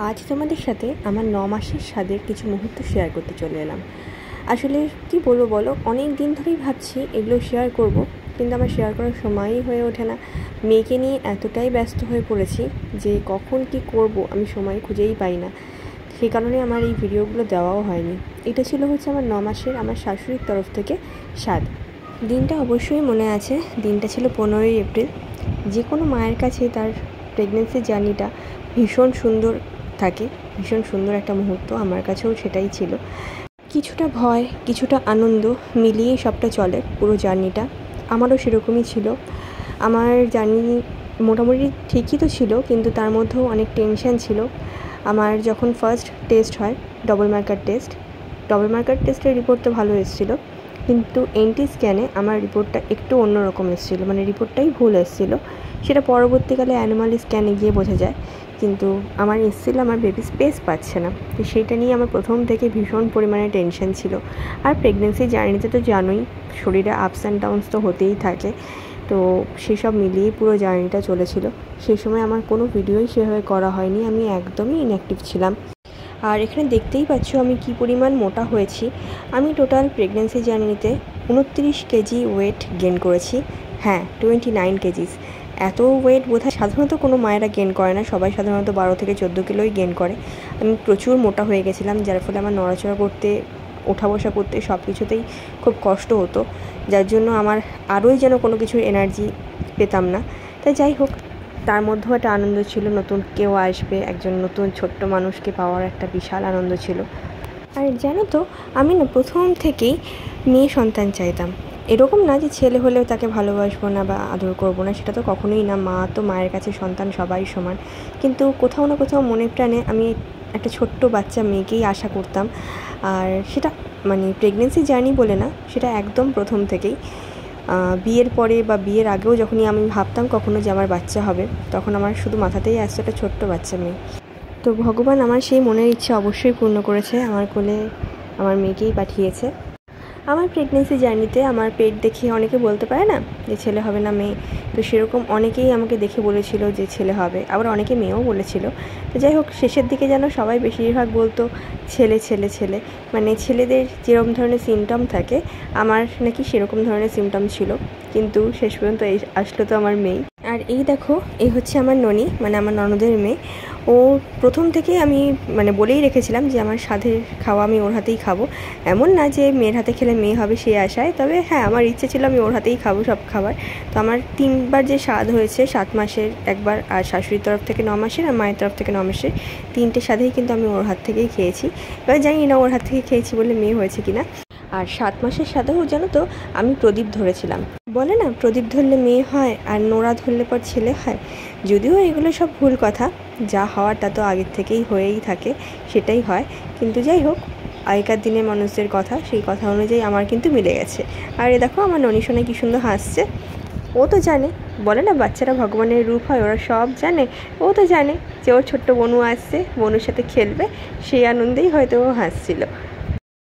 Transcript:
আজ তোমাদের সাথে আমার 9 মাসের স্বাদের কিছু মুহূর্ত শেয়ার করতে চলে এলাম। আসলে কি বলবো বলো, অনেক দিন ধরেই ভাবছি এগুলো শেয়ার করব, কিন্তু আমার শেয়ার করার সময়ই হয়ে ওঠে না। মেয়েকে নিয়ে এতটাই ব্যস্ত হয়ে পড়েছি যে কখন কি করব আমি সময় খুঁজেই পাই না। সেই কারণে আমার এই ভিডিওগুলো দেওয়াও হয়নি। এটা ছিল আমার 9 মাসের আমার শাশুড়ির তরফ থেকে স্বাদ। দিনটা অবশ্যই মনে আছে, দিনটা ছিল 15ই এপ্রিল। যে কোনো মায়ের কাছে তার প্রেগনেন্সি জার্নিটা ভীষণ সুন্দর থাকে, ভীষণ সুন্দর একটা মুহূর্ত। আমার কাছেও সেটাই ছিল। কিছুটা ভয়, কিছুটা আনন্দ মিলিয়ে সবটা চলে পুরো জার্নিটা। আমারও সেরকমই ছিল। আমার জার্নি মোটামুটি ঠিকই তো ছিল, কিন্তু তার মধ্যেও অনেক টেনশান ছিল। আমার যখন ফার্স্ট টেস্ট হয় ডবল মার্কার টেস্টের রিপোর্ট তো ভালো এসেছিলো, কিন্তু এনটি স্ক্যানে আমার রিপোর্টটা একটু অন্যরকম এসেছিলো, মানে রিপোর্টটাই ভুল এসেছিলো। সেটা পরবর্তীকালে অ্যানিমাল স্ক্যানে গিয়ে বোঝা যায়। কিন্তু আমার এসেছিলো আমার বেবি স্পেস পাচ্ছে না। তো সেইটা নিয়ে আমার প্রথম থেকে ভীষণ পরিমাণে টেনশন ছিল। আর প্রেগনেন্সি জার্নিতে তো জানোই, শরীরে আপস অ্যান্ড ডাউনস তো হতেই থাকে। তো সেসব মিলিয়েই পুরো জার্নিটা চলেছিল। সেই সময় আমার কোনো ভিডিওই সেভাবে করা হয়নি, আমি একদমই ইনঅ্যাক্টিভ ছিলাম। আর এখানে দেখতেই পাচ্ছ আমি কি পরিমাণ মোটা হয়েছি। আমি টোটাল প্রেগনেন্সি জার্নিতে 29 কেজি ওয়েট গেন করেছি। হ্যাঁ, 29 কেজিস। এত ওয়েট বোধহয় সাধারণত কোনো মায়েরা গেন করে না, সবাই সাধারণত 12 থেকে 14 কিলোই গেন করে। আমি প্রচুর মোটা হয়ে গেছিলাম, যার ফলে আমার নড়াচড়া করতে, ওঠা বসা করতে সব কিছুতেই খুব কষ্ট হতো, যার জন্য আমার আরোই যেন কোনো কিছুর এনার্জি পেতাম না। তাই যাই হোক, তার মধ্যেও একটা আনন্দ ছিল, নতুন কেউ আসবে, একজন নতুন ছোট্ট মানুষকে পাওয়ার একটা বিশাল আনন্দ ছিল। আর জানো তো, আমি না প্রথম থেকেই মেয়ে সন্তান চাইতাম। এরকম না যে ছেলে হলেও তাকে ভালোবাসবো না বা আদর করবো না, সেটা তো কখনোই না। মা তো মায়ের কাছে সন্তান সবাই সমান। কিন্তু কোথাও না কোথাও মনে প্রাণে আমি একটা ছোট্ট বাচ্চা মেয়েকেই আশা করতাম। আর সেটা মানে প্রেগনেন্সি জার্নি বলে না, সেটা একদম প্রথম থেকেই। বিয়ের পরে বা বিয়ের আগেও যখনই আমি ভাবতাম কখনো যে আমার বাচ্চা হবে, তখন আমার শুধু মাথাতেই আসতো একটা ছোট্ট বাচ্চা মেয়ে। তো ভগবান আমার সেই মনের ইচ্ছা অবশ্যই পূর্ণ করেছে, আমার কোলে আমার মেয়েকেই পাঠিয়েছে। আমার প্রেগনেন্সি জার্নিতে আমার পেট দেখে অনেকে বলতে পারে না যে ছেলে হবে না মেয়ে, তো সেরককম অনেকেই আমাকে দেখে বলেছিল যে ছেলে হবে, আবার অনেকে মেয়েও বলেছিল। তো যাই হোক, শেষের দিকে যেন সবাই বেশিরভাগ বলতো ছেলে ছেলে ছেলে, মানে ছেলেদের যেরকম ধরনের সিমটম থাকে আমার নাকি সেরকম ধরনের সিমটম ছিল। কিন্তু শেষ পর্যন্ত আসলো তো আমার মেয়ে। আর এই দেখো, এই হচ্ছে আমার ননি, মানে আমার ননদের মেয়ে। ও প্রথম থেকেই আমি মানে বলেই রেখেছিলাম যে আমার স্বাদের খাওয়া আমি ওর হাতেই খাবো। এমন না যে মেয়ের হাতে খেলে মেয়ে হবে সেই আশায়, তবে হ্যাঁ, আমার ইচ্ছে ছিল আমি ওর হাতেই খাবো সব খাবার। তো আমার 3বার যে স্বাদ হয়েছে, 7 মাসের একবার, আর শাশুড়ির তরফ থেকে 9 মাসের, আর মায়ের তরফ থেকে 9 মাসের, 3টে স্বাদেই কিন্তু আমি ওর হাত থেকেই খেয়েছি। এবার জানি না ওর হাত থেকে খেয়েছি বলে মেয়ে হয়েছে কিনা। আর 7 মাসের সাথেও জানো তো, আমি প্রদীপ ধরেছিলাম। বলে না, প্রদীপ ধরলে মেয়ে হয় আর নোড়া ধরলে পর ছেলে হয়। যদিও এগুলো সব ভুল কথা, যা হওয়ার তা তো আগের থেকেই হয়েই থাকে, সেটাই হয়। কিন্তু যাই হোক, আগেকার দিনের মানুষদের কথা, সেই কথা অনুযায়ী আমার কিন্তু মিলে গেছে। আর এ দেখো আমার ননি সোনা কি সুন্দর হাসছে। ও তো জানে, বলে না বাচ্চারা ভগবানের রূপ হয়, ওরা সব জানে। ও তো জানে যে ওর ছোট্ট বনু আসছে, বনুর সাথে খেলবে, সেই আনন্দেই হয়তো ও হাসছিল।